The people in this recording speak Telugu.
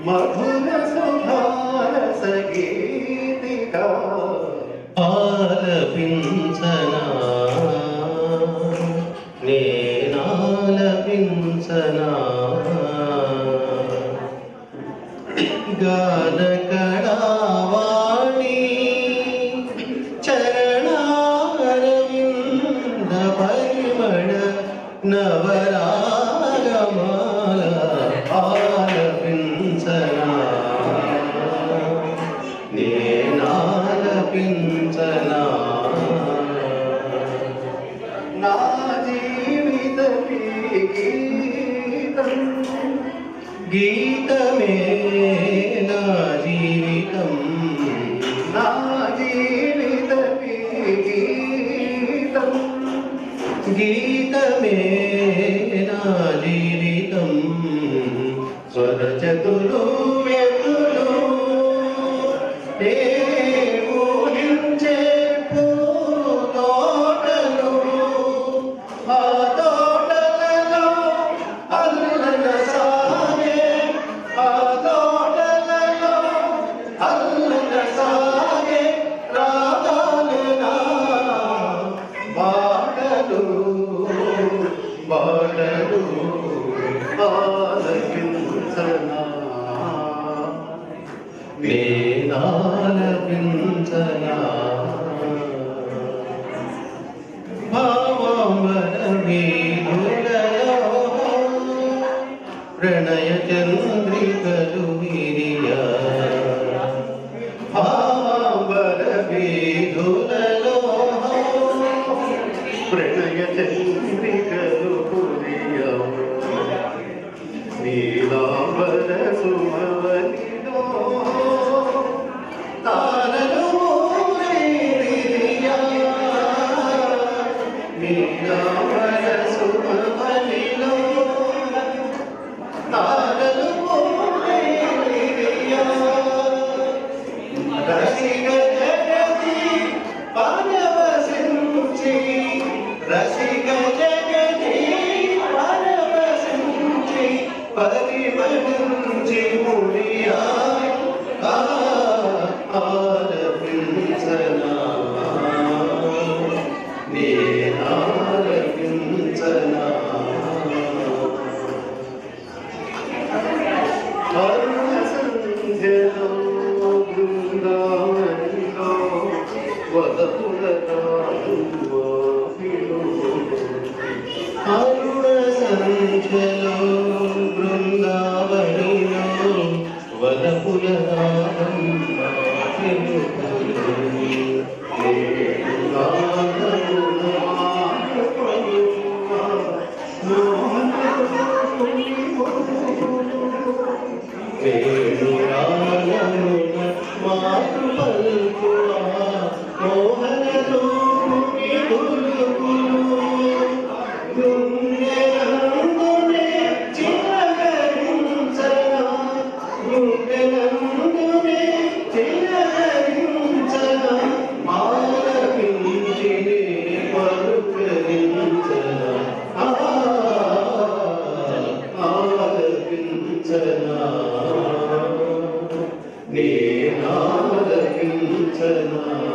మధుర సుధారస గీతికా ఆలపించనా నేనాలపించనా గానకళావాణి చరణారవింద పరిమళ నవరాగమాల ఆలపించనా నేనాలపించనా నా జీవిత గీతం గీతమే నా జీవితం నా జీవిత గీతం గీతమే నా జీవితం స్వరచతులు వెతులు ఊహించే పూతోటలు ఆ తోటలలో అల్లన సాగే ఆ తోటలలో అల్లన సాగే రాగాలునా బాటలు బాటలు ఆలకించనా నేనాలపించనా భావాంబర వీధులలో ప్రణయ చంద్రికలు విరియా భావాంబర వీధులలో ప్రణయ చంద్రికలు విరియా నీలాంబర సుమవనిలో తారలు విరియా నీలాంబర సుమవనిలో తారలు విరియా రసిక జగతి పరవశించి రసిక జగతి పరవశించి పరిమళించి ముడియా ఆలపించనా నేనాలపించనా అరుణ సంధ్యలో బృందావనిలో వదపుల అరుణ సంధ్యలో బృందావనిలో వదపుల నేనాలపించనా